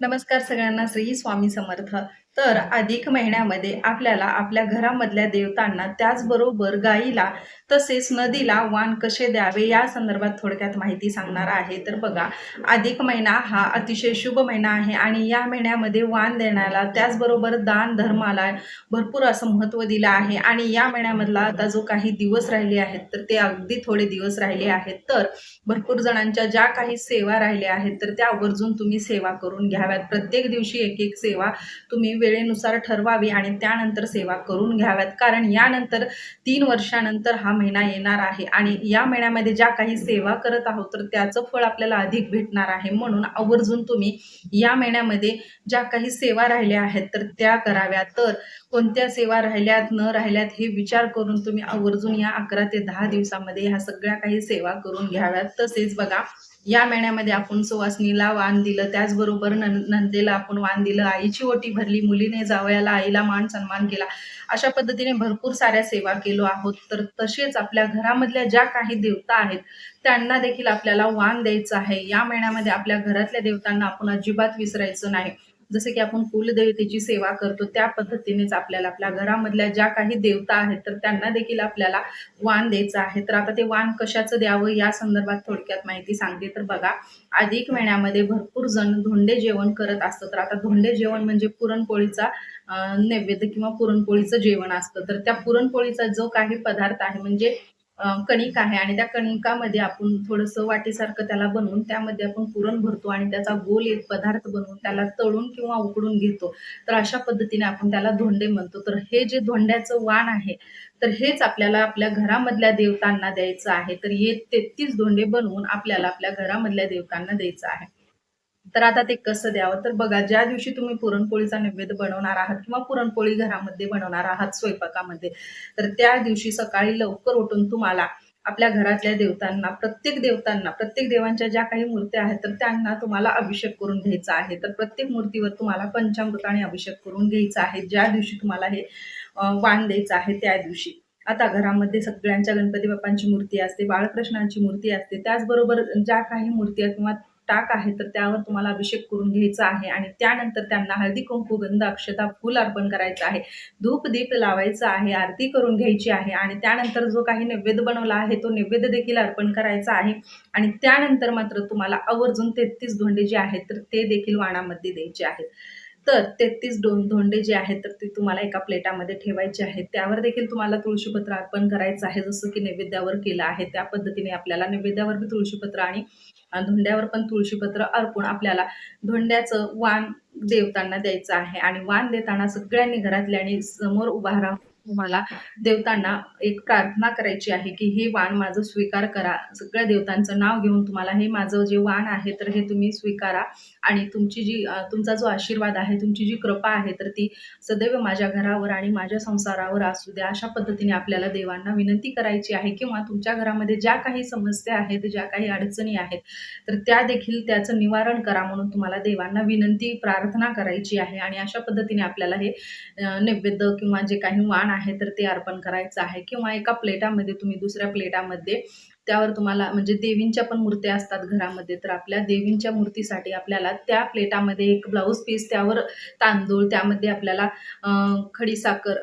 नमस्कार सगळ्यांना, श्री स्वामी समर्थ. तर अधिक महिन्यामध्ये आपल्याला आपल्या घरामधल्या देवतांना, त्याचबरोबर गाईला, तसेच नदीला वाण कसे द्यावे या संदर्भात थोडक्यात माहिती सांगणार आहे. तर बघा, अधिक महिना हा अतिशय शुभ महिना आहे आणि या महिन्यामध्ये वाण देण्याला, त्याचबरोबर दान धर्माला भरपूर असं महत्त्व दिलं आहे. आणि या महिन्यामधला आता जो काही दिवस राहिले आहेत, तर ते अगदी थोडे दिवस राहिले आहेत. तर भरपूर जणांच्या ज्या काही सेवा राहिल्या आहेत, तर त्या आवर्जून तुम्ही सेवा करून घ्याव्यात. प्रत्येक दिवशी एक एक सेवा तुम्ही वेळेनुसार ठरवावी आणि त्यानंतर सेवा करून घ्याव्यात. कारण यानंतर 3 वर्षानंतर हा महिना येणार आहे आणि या महिन्यामध्ये ज्या काही सेवा करत आहोत, तर त्याचं फळ आपल्याला अधिक भेटणार आहे. म्हणून आवर्जून तुम्ही या महिन्यामध्ये ज्या काही सेवा राहिल्या आहेत, तर त्या कराव्यात. तर कोणत्या सेवा राहिल्यात न राहिल्यात हे विचार करून तुम्ही आवर्जून या 11 ते 10 दिवसामध्ये ह्या सगळ्या काही सेवा करून घ्याव्यात. तसेच बघा, या महिन्यामध्ये आपण सुवासिनीला वाण दिलं, त्याचबरोबर नंदेला आपण वाण दिलं, आईची ओटी भरली, मुलीने जावयाला आईला मान सन्मान केला. अशा पद्धतीने भरपूर साऱ्या सेवा केलो आहोत. तर तसेच आपल्या घरामधल्या ज्या काही देवता आहेत, त्यांना देखील आपल्याला वाण द्यायचं आहे. या महिन्यामध्ये आपल्या घरातल्या देवतांना आपण अजिबात विसरायचं नाही. जसे की आपण कुलदेवतेची सेवा करतो, त्या पद्धतीनेच आपल्याला आपल्या घरामधल्या ज्या काही देवता आहेत, तर त्यांना देखील आपल्याला वाण द्यायचं आहे. तर आता ते वाण कशाचं द्यावं या संदर्भात थोडक्यात माहिती सांगते. तर बघा, अधिक महिन्यामध्ये भरपूर जण धोंडे जेवण करत असतं. तर आता धोंडे जेवण म्हणजे पुरणपोळीचा नैवेद्य किंवा पुरणपोळीचं जेवण असतं. तर त्या पुरणपोळीचा जो काही पदार्थ आहे, म्हणजे कणिक आहे आणि त्या कणिकामध्ये आपण थोडंसं वाटीसारखं त्याला बनवून त्यामध्ये आपण पुरण भरतो आणि त्याचा गोल एक पदार्थ बनवून त्याला तळून किंवा उकडून घेतो. तर अशा पद्धतीने आपण त्याला धोंडे म्हणतो. तर हे जे धोंड्याचं वाण आहे, तर हेच आपल्याला आपल्या घरामधल्या देवतांना द्यायचं आहे. तर हे 33 धोंडे बनवून आपल्याला आपल्या घरामधल्या देवतांना द्यायचं आहे. तर आता ते कसं द्यावं? तर बघा, ज्या दिवशी तुम्ही पुरणपोळीचा नैवेद्य बनवणार आहात किंवा पुरणपोळी घरामध्ये बनवणार आहात स्वयंपाकामध्ये, तर त्या दिवशी सकाळी लवकर उठून तुम्हाला आपल्या घरातल्या देवतांना, प्रत्येक देवतांना, प्रत्येक देवांच्या ज्या काही मूर्त्या आहेत, तर त्यांना तुम्हाला अभिषेक करून घ्यायचा आहे. तर प्रत्येक मूर्तीवर तुम्हाला पंचामृताने अभिषेक करून घ्यायचा आहे. ज्या दिवशी तुम्हाला हे वाण द्यायचं आहे त्या दिवशी. आता घरामध्ये सगळ्यांच्या गणपती बाप्पांची मूर्ती असते, बाळकृष्णांची मूर्ती असते. त्याचबरोबर ज्या काही मूर्ती आहेत किंवा टाक आहे, तर त्यावर तुम्हाला अभिषेक करून घ्यायचा आहे आणि त्यानंतर त्यांना हळदी, कुंकू, गंध, अक्षता, फूल अर्पण करायचं आहे. धूप दीप लावायचं आहे, आरती करून घ्यायची आहे आणि त्यानंतर जो काही नैवेद्य बनवला आहे, तो नैवेद्य देखील अर्पण करायचा आहे आणि त्यानंतर मात्र तुम्हाला आवर्जून 33 धोंडे जे आहेत, तर ते देखील वाणामध्ये द्यायचे आहेत. तर 33 धोंडे जे आहेत, तर ते तुम्हाला एका प्लेटामध्ये ठेवायचे आहेत. त्यावर देखील तुम्हाला तुळशीपत्र अर्पण करायचं आहे. जसं की नैवेद्यावर केलं आहे, त्या पद्धतीने आपल्याला नैवेद्यावर बी तुळशीपत्र आणि धोंड्यावर पण तुळशीपत्र अर्पून आपल्याला धोंड्याचं वाण देवतांना द्यायचं आहे. आणि वाण देताना सगळ्यांनी घरातल्यांनी समोर उभा राहून तुम्हाला देवतांना एक प्रार्थना करायची आहे, की हे वाण माझं स्वीकार करा. सगळ्या देवतांचं नाव घेऊन तुम्हाला हे माझं जे वाण आहे, तर हे तुम्ही स्वीकारा आणि तुमची जी तुमचा जो आशीर्वाद आहे, तुमची जी कृपा आहे, तर ती सदैव माझ्या घरावर आणि माझ्या संसारावर असू द्या. अशा पद्धतीने आपल्याला देवांना विनंती करायची आहे. किंवा तुमच्या घरामध्ये ज्या काही समस्या आहेत, ज्या काही अडचणी आहेत, तर त्या देखील त्याचं निवारण करा म्हणून तुम्हाला देवांना विनंती, प्रार्थना करायची आहे. आणि अशा पद्धतीने आपल्याला हे नैवेद्य किंवा जे काही वाण आहे, तर ते अर्पण करायचं आहे. किंवा एका प्लेटामध्ये तुम्ही दुसऱ्या प्लेटामध्ये त्यावर तुम्हाला म्हणजे देवींच्या पण मूर्त्या असतात घरामध्ये, तर आपल्या देवींच्या मूर्तीसाठी आपल्याला त्या प्लेटामध्ये एक ब्लाऊज पीस, त्यावर तांदूळ, त्यामध्ये आपल्याला खडीसाखर,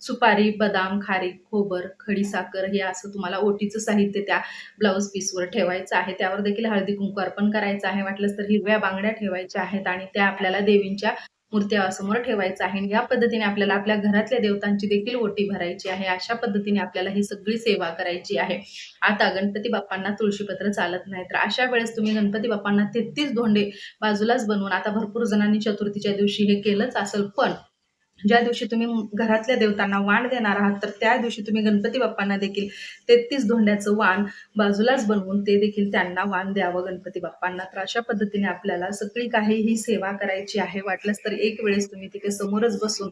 सुपारी, बदाम, खारीक, खोबर, खडीसाखर हे असं तुम्हाला ओटीचं साहित्य त्या ब्लाऊज पीसवर ठेवायचं आहे. त्यावर देखील हळदी कुंकू अर्पण करायचं आहे. वाटलंच तर हिरव्या बांगड्या ठेवायच्या आहेत आणि त्या आपल्याला देवींच्या मूर्त्यासमोर ठेवायचं आहे. या पद्धतीने आपल्याला आपल्या घरातल्या देवतांची देखील ओटी भरायची आहे. अशा पद्धतीने आपल्याला ही सगळी सेवा करायची आहे. आता गणपती बाप्पांना तुळशीपत्र चालत नाही, तर अशा वेळेस तुम्ही गणपती बाप्पांना 33 धोंडे बाजूलाच बनवून, आता भरपूर जणांनी चतुर्थीच्या दिवशी हे केलंच असेल, पण ज्या दिवशी तुम्ही घरातल्या देवतांना वाण देणार आहात, तर त्या दिवशी तुम्ही गणपती बाप्पांना देखील 33 धोंड्याचं वाण बाजूलाच बनवून ते देखील त्यांना वाण द्यावं गणपती बाप्पांना. तर अशा पद्धतीने आपल्याला सगळी काही ही सेवा करायची आहे. वाटलंच तर एक वेळेस तुम्ही तिथे समोरच बसून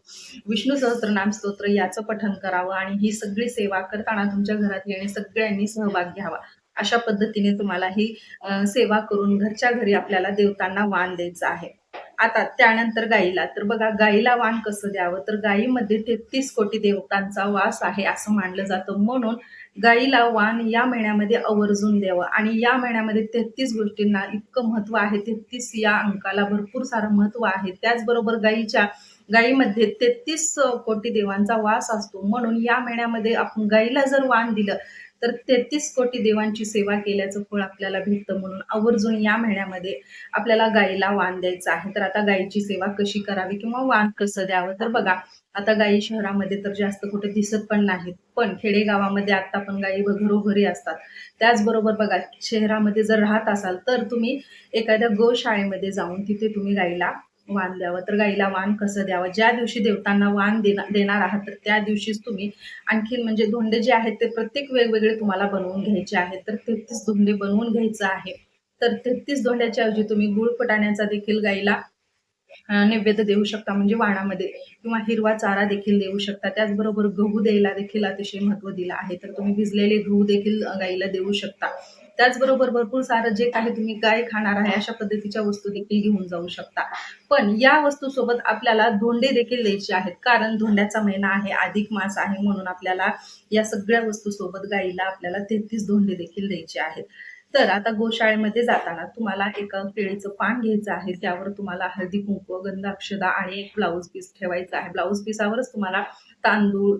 विष्णू सहस्त्रनाम स्तोत्र याचं पठण करावं आणि ही सगळी सेवा करताना तुमच्या घरात येणे सगळ्यांनी सहभाग घ्यावा. अशा पद्धतीने तुम्हाला ही सेवा करून घरच्या घरी आपल्याला देवतांना वाण द्यायचं आहे. आता त्यानंतर गाईला, तर बघा गाईला वाण कसं द्यावं, तर गाईमध्ये 33 कोटी देवतांचा वास आहे असं मानलं जातं. म्हणून गाईला वाण या महिन्यामध्ये आवर्जून द्यावं आणि या महिन्यामध्ये 33 गोष्टींना इतकं महत्त्व आहे. 33 या अंकाला भरपूर सारं महत्त्व आहे. त्याचबरोबर गायीमध्ये 33 कोटी देवांचा वास असतो. म्हणून या महिन्यामध्ये आपण गाईला जर वाण दिलं, तर 33 कोटी देवांची सेवा केल्याचं फळ आपल्याला भेटतं. म्हणून आवर्जून या महिन्यामध्ये आपल्याला गाईला वाण द्यायचं आहे. तर आता गायीची सेवा कशी करावी किंवा वाण कसं द्यावं? तर बघा, आता गायी शहरामध्ये तर जास्त कुठे दिसत पण नाहीत. पण खेडेगावामध्ये आता पण गायी घरोघरी असतात. त्याचबरोबर बघा, शहरामध्ये जर राहत असाल, तर तुम्ही एखाद्या गोशाळेमध्ये जाऊन तिथे तुम्ही गाईला वाण द्यावं. तर गाईला वाण कसं द्यावं? ज्या दिवशी देवतांना वाण देणार आहात, तर त्या दिवशीच तुम्ही आणखीन म्हणजे धोंडे जे आहेत ते प्रत्येक वेगवेगळे तुम्हाला बनवून घ्यायचे आहेत. तर 33 धोंडे बनवून घ्यायचं आहे. तर 33 धोंड्याच्या ऐवजी तुम्ही गुळ फुटाण्याचा देखील गाईला नैवेद्य देऊ शकता, म्हणजे वाणामध्ये किंवा हिरवा चारा देखील देऊ शकता. त्याचबरोबर गहू द्यायला देखील अतिशय महत्त्व दिलं आहे. तर तुम्ही भिजलेले गहू देखील गाईला देऊ शकता. त्याचबरोबर भरपूर सारं जे काही तुम्ही गाय खाणार आहे अशा पद्धतीच्या वस्तू देखील घेऊन जाऊ शकता. पण या वस्तूसोबत आपल्याला धोंडे देखील द्यायचे आहेत. कारण धोंड्याचा महिना आहे, अधिक मास आहे, म्हणून आपल्याला या सगळ्या वस्तूसोबत गाईला आपल्याला 33 धोंडे देखील द्यायचे आहेत. तर आता गोशाळेमध्ये जाताना तुम्हाला एक केळीचं पान घ्यायचं आहे. त्यावर तुम्हाला हळदी कुंकू, गंध, अक्षदा आणि एक ब्लाउज पीस ठेवायचा आहे. ब्लाउज पीसावरच तुम्हाला तांदूळ,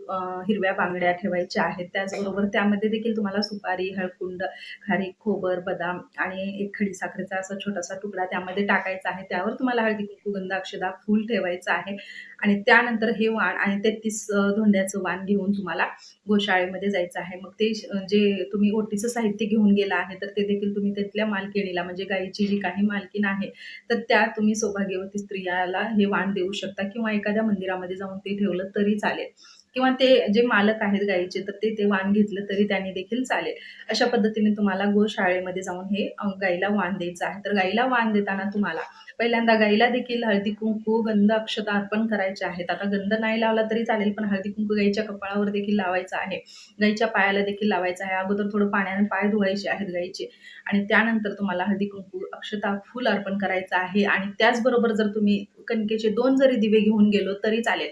हिरव्या बांगड्या ठेवायच्या आहेत. त्याचबरोबर त्यामध्ये देखील तुम्हाला सुपारी, हळकुंड, खारीक, खोबर, बदाम आणि एक खडीसाखरेचा असा छोटासा तुकडा त्यामध्ये टाकायचा आहे. त्यावर तुम्हाला हळदी कुंकू, गंध, अक्षदा, फूल ठेवायचं आहे आणि त्यानंतर हे वाण आणि 33 धोंड्याचं वाण घेऊन तुम्हाला गोशाळेमध्ये जायचं आहे. मग ते जे तुम्ही ओटीचं साहित्य घेऊन गेला आहे, तर ते देखील तुम्ही तिथल्या मालकिणीला, म्हणजे गायीची जी काही मालकीण आहे, तर त्या तुम्ही सौभाग्यवती स्त्रियाला हे वाण देऊ शकता किंवा एखाद्या मंदिरामध्ये जाऊन ते ठेवलं तरी चालेल किंवा ते जे मालक आहेत गायीचे, तर ते वाण घेतलं तरी त्याने देखील चालेल. अशा पद्धतीने तुम्हाला गोशाळेमध्ये जाऊन हे गाईला वाण द्यायचं आहे. तर गाईला वाण देताना तुम्हाला पहिल्यांदा गाईला देखील हळदी कुंकू, गंध, अक्षता अर्पण करायचे आहेत. आता गंध नाही लावला तरी चालेल, पण हळदी कुंकू गाईच्या कपाळावर देखील लावायचं आहे. गाईच्या पायाला देखील लावायचं आहे. अगोदर थोडं पाण्याने पाय धुवायचे आहेत गाईचे आणि त्यानंतर तुम्हाला हळदी कुंकू, अक्षता, फूल अर्पण करायचं आहे आणि त्याचबरोबर जर तुम्ही कणकेचे 2 जरी दिवे घेऊन गेलो तरी चालेल.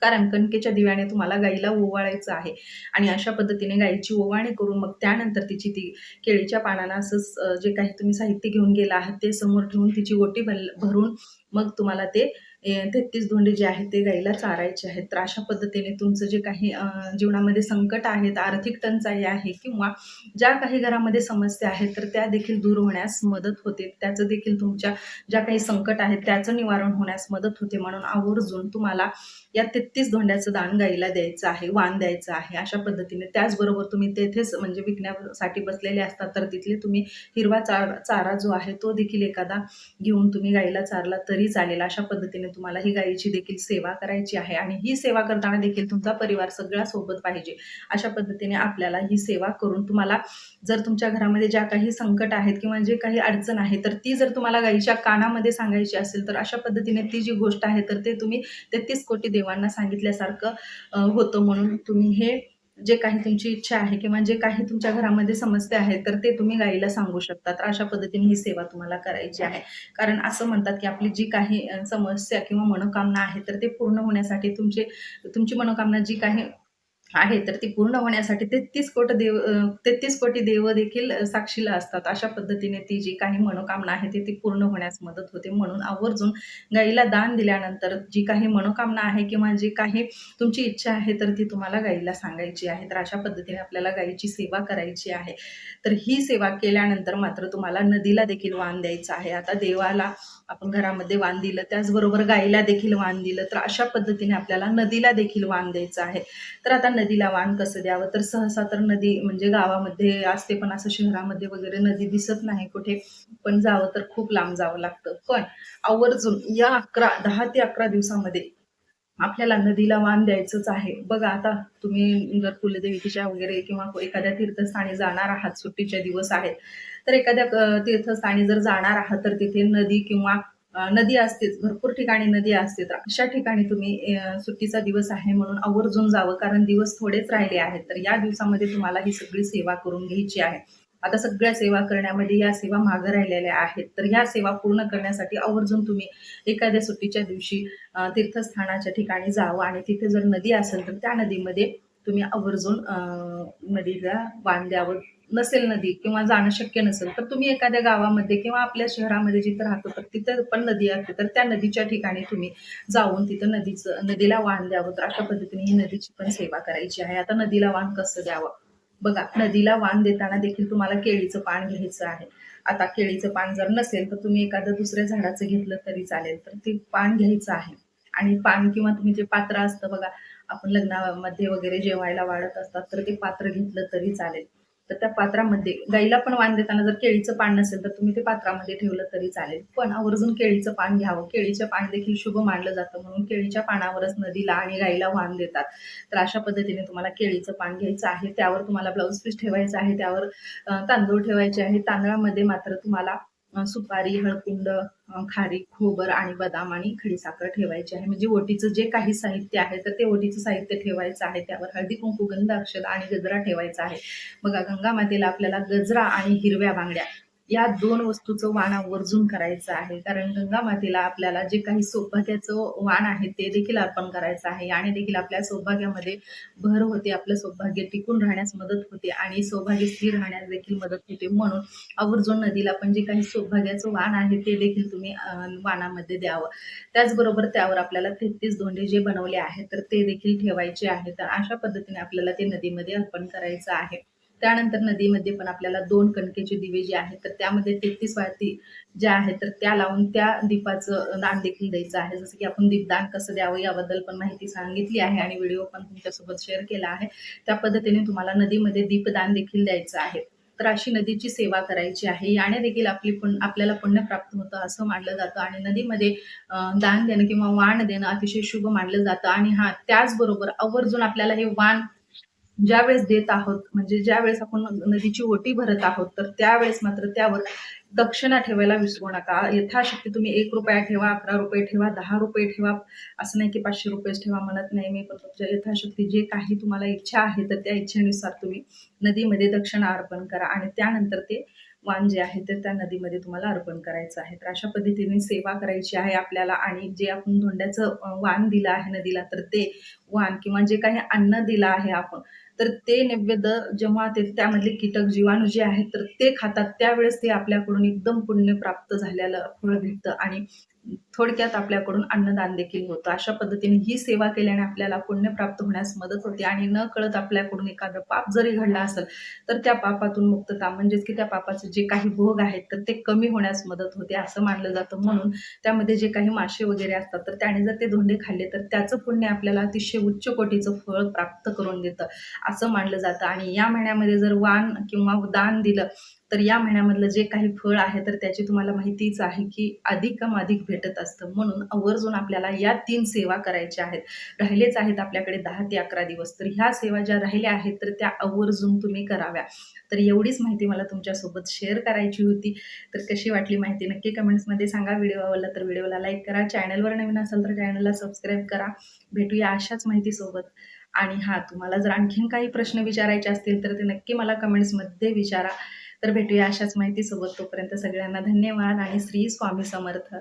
कारण कणकेच्या दिव्याने तुम्हाला गाईला ओवाळायचं आहे आणि अशा पद्धतीने गाईची ओवाळणी करून मग त्यानंतर तिची ती केळीच्या पानानं असंच जे काही तुम्ही साहित्य घेऊन गेला आहात ते समोर ठेवून तिची ओटी भरून मग तुम्हाला ते 33 धोंडे जे आहेत ते गाईला चारायचे आहेत. तर अशा पद्धतीने तुमचं जे काही जीवनामध्ये संकट आहेत, आर्थिक टंचाई आहे किंवा ज्या काही घरामध्ये समस्या आहेत, तर त्या देखील दूर होण्यास मदत होते. त्याचं देखील तुमच्या ज्या काही संकट आहेत त्याचं निवारण होण्यास मदत होते. म्हणून आवर्जून तुम्हाला या 33 धोंड्याचं दान गाईला द्यायचं आहे, वाण द्यायचं आहे. अशा पद्धतीने त्याचबरोबर तुम्ही तेथेच म्हणजे विकण्यासाठी बसलेले असतात, तर तिथले तुम्ही हिरवा चारा जो आहे तो देखील एखादा घेऊन तुम्ही गाईला चारला तरी चालेल. अशा पद्धतीने तुम्हाला ही गायीची देखील सेवा करायची आहे आणि ही सेवा करताना देखील तुमचा परिवार सगळा सोबत पाहिजे. अशा पद्धतीने आपल्याला ही सेवा करून तुम्हाला जर तुमच्या घरामध्ये ज्या काही संकट आहेत किंवा जे काही अडचण आहे, तर ती जर तुम्हाला गाईच्या कानामध्ये सांगायची असेल, तर अशा पद्धतीने ती जी गोष्ट आहे, तर ते तुम्ही 33 कोटी देवांना सांगितल्यासारखं होतं. म्हणून तुम्ही हे जे काही तुमची इच्छा आहे किंवा जे काही तुमच्या घरामध्ये समस्या आहेत, तर ते तुम्ही गाईला सांगू शकता. तर अशा पद्धतीने ही सेवा तुम्हाला करायची आहे. कारण असं म्हणतात, की आपली जी काही समस्या किंवा मनोकामना आहे, तर ते पूर्ण होण्यासाठी तुमची मनोकामना जी काही आहे, तर ती पूर्ण होण्यासाठी 33 कोटी देव देखील साक्षीला असतात. अशा पद्धतीने ती जी काही मनोकामना आहे, ती पूर्ण होण्यास मदत होते. म्हणून आवर्जून गाईला दान दिल्यानंतर जी काही मनोकामना आहे किंवा जी काही तुमची इच्छा आहे, तर ती तुम्हाला गाईला सांगायची आहे. तर अशा पद्धतीने आपल्याला गाईची सेवा करायची आहे. तर ही सेवा केल्यानंतर मात्र तुम्हाला नदीला देखील वाण द्यायचं आहे. आता देवाला आपण घरामध्ये वाण दिलं, त्याचबरोबर गाईला देखील वाण दिलं, तर अशा पद्धतीने आपल्याला नदीला देखील वाण द्यायचं आहे. तर आता नदीला वाण कसं द्यावं? तर सहसा तर नदी म्हणजे गावामध्ये असते, पण असं शहरामध्ये वगैरे नदी दिसत नाही कुठे. पण जावं तर खूप लांब जावं लागतं. पण आवर्जून या 10 ते 11 दिवसामध्ये आपल्याला नदीला वाण द्यायचंच आहे. बघा, आता तुम्ही जर कुलदेवीच्या वगैरे किंवा एखाद्या तीर्थस्थानी जाणार आहात, सुट्टीचे दिवस आहेत, तर एखाद्या तीर्थस्थानी जर जाणार आहात, तर तिथे नदी किंवा नदी असतेच, भरपूर ठिकाणी नदी असते. तर अशा ठिकाणी तुम्ही सुट्टीचा दिवस आहे म्हणून आवर्जून जावं, कारण दिवस थोडेच राहिले आहेत. तर या दिवसामध्ये तुम्हाला ही सगळी सेवा करून घ्यायची आहे. आता सगळ्या सेवा करण्यामध्ये या सेवा मागं राहिलेल्या आहेत. तर ह्या सेवा पूर्ण करण्यासाठी आवर्जून तुम्ही एखाद्या सुट्टीच्या दिवशी तीर्थस्थानाच्या ठिकाणी जावं आणि तिथे जर नदी असेल, तर त्या नदीमध्ये तुम्ही आवर्जून नदीला वाण द्यावं. नसेल नदी किंवा जाणं शक्य नसेल, तर तुम्ही एखाद्या गावामध्ये किंवा आपल्या शहरामध्ये जिथं राहतो, तर तिथं पण नदी असते, तर त्या नदीच्या ठिकाणी तुम्ही जाऊन तिथं नदीला वाण द्यावं. तर अशा पद्धतीने ही नदीची पण सेवा करायची आहे. आता नदीला वाण कसं द्यावं? बघा, नदीला वाण देताना देखील तुम्हाला केळीचं पान घ्यायचं आहे. आता केळीचं पान जर नसेल, तर तुम्ही एखादं दुसऱ्या झाडाचं घेतलं तरी चालेल. तर ते पान घ्यायचं आहे आणि पान किंवा तुम्ही जे पात्र असतं बघा, आपण लग्नामध्ये वगैरे जेवायला वाढत असतात, तर ते पात्र घेतलं तरी चालेल. तर त्या पात्रामध्ये गाईला पण वाण देताना जर केळीचं पान नसेल, तर तुम्ही ते पात्रामध्ये ठेवलं तरी चालेल. पण आवर्जून केळीचं पान घ्यावं. केळीचं पान देखील शुभ मानलं जातं, म्हणून केळीच्या पानावरच नदीला आणि गाईला वाण देतात. तर अशा पद्धतीने तुम्हाला केळीचं पान घ्यायचं आहे. त्यावर तुम्हाला ब्लाउज पीस ठेवायचं आहे. त्यावर तांदूळ ठेवायचे आहे. तांदळामध्ये मात्र तुम्हाला सुपारी, हळकुंड, खारीक, खोबर आणि बदाम आणि खडीसाखर ठेवायची आहे. म्हणजे ओटीचं जे काही साहित्य आहे, तर ते ओटीचं साहित्य ठेवायचं आहे. त्यावर हळदी, कुंकू, गंध, अक्षत आणि गजरा ठेवायचा आहे. बघा, गंगा मातेला आपल्याला गजरा आणि हिरव्या बांगड्या या 2 वस्तूचं वाण आवर्जून करायचं आहे. कारण गंगा मातेला आपल्याला जे काही सौभाग्याचं वाण आहे, ते देखील अर्पण करायचं आहे आणि देखील आपल्या सौभाग्यामध्ये भर होते, आपलं सौभाग्य टिकून राहण्यास मदत होते आणि सौभाग्य स्थिर राहण्यास देखील मदत होते. म्हणून आवर्जून नदीला पण जे काही सौभाग्याचं वाण आहे, ते देखील तुम्ही वाणामध्ये द्यावं. त्याचबरोबर त्यावर आपल्याला 33 धोंडे जे बनवले आहेत, तर ते देखील ठेवायचे आहेत. तर अशा पद्धतीने आपल्याला ते नदीमध्ये अर्पण करायचं आहे. त्यानंतर नदीमध्ये पण आपल्याला 2 कणकेचे दिवे जे आहेत, तर त्यामध्ये 33 वाती ज्या आहेत, तर त्या लावून त्या दीपाचं दान देखील द्यायचं आहे. जसं की आपण दीपदान कसं द्यावं याबद्दल पण माहिती सांगितली आहे आणि व्हिडिओ पण तुमच्यासोबत शेअर केला आहे. त्या पद्धतीने तुम्हाला नदीमध्ये दीपदान देखील द्यायचं आहे. तर अशी नदीची सेवा करायची आहे. याने देखील आपल्याला पुण्य प्राप्त होतं असं मानलं जातं आणि नदीमध्ये दान देणं किंवा वाण देणं अतिशय शुभ मानलं जातं आणि हां, त्याचबरोबर आवर्जून आपल्याला हे वाण ज्यावेळेस देत आहोत, म्हणजे ज्यावेळेस आपण नदीची ओटी भरत आहोत, तर त्यावेळेस मात्र त्यावर दक्षिणा ठेवायला विसरू नका. यथाशक्ती तुम्ही ₹1 ठेवा, ₹11 ठेवा, ₹10 ठेवा. असं नाही की ₹500 ठेवा म्हणत नाही मी, पण तुमच्या यथाशक्ती जे काही तुम्हाला इच्छा आहे, तर त्या इच्छेनुसार तुम्ही नदीमध्ये दक्षिणा अर्पण करा आणि त्यानंतर ते वाण जे आहे, ते त्या नदीमध्ये तुम्हाला अर्पण करायचं आहे. तर अशा पद्धतीने सेवा करायची आहे आपल्याला आणि जे आपण धोंड्याचं वाण दिलं आहे नदीला, तर ते वाण किंवा जे काही अन्न दिलं आहे आपण, तर ते नैवेद्य जेव्हा त्यामधले कीटक, जीवाणू जे आहेत, तर ते खातात त्यावेळेस ते आपल्याकडून एकदम पुण्य प्राप्त झालेलं फळ भेटतं आणि थोडक्यात आपल्याकडून अन्नदान देखील होतं. अशा पद्धतीने ही सेवा केल्याने आपल्याला पुण्य प्राप्त होण्यास मदत होते आणि नकळत आपल्याकडून एखादं पाप जरी घडलं असेल, तर त्या पापातून मुक्तता म्हणजेच की त्या पापाचे जे काही भोग आहेत, तर ते कमी होण्यास मदत होते असं मानलं जातं. म्हणून त्यामध्ये जे काही मासे वगैरे असतात, तर त्याने जर ते धोंडे खाल्ले, तर त्याचं पुण्य आपल्याला अतिशय उच्च कोटीचं फळ प्राप्त करून देतं, असं मानलं जातं. आणि या महिन्यामध्ये जर वाण किंवा दान दिलं, तर या महिन्यामधलं जे काही फळ आहे, तर त्याची तुम्हाला माहितीच आहे, की अधिकाधिक भेटत असतं. म्हणून आवर्जून आपल्याला या 3 सेवा करायच्या आहेत. राहिलेच आहेत आपल्याकडे 10 ते 11 दिवस. तर ह्या सेवा ज्या राहिल्या आहेत, तर त्या आवर्जून तुम्ही कराव्या. तर एवढीच माहिती मला तुमच्यासोबत शेअर करायची होती. तर कशी वाटली माहिती नक्की कमेंट्समध्ये सांगा. व्हिडिओ आवडला तर व्हिडिओला लाईक करा. चॅनलवर नवीन असाल तर चॅनलला सबस्क्राईब करा. भेटूया अशाच माहितीसोबत. आणि हां, तुम्हाला जर आणखीन काही प्रश्न विचारायचे असतील, तर ते नक्की मला कमेंट्समध्ये विचारा. तर भेटूया अशाच माहितीसोबत. तोपर्यंत सगळ्यांना धन्यवाद आणि श्री स्वामी समर्थ.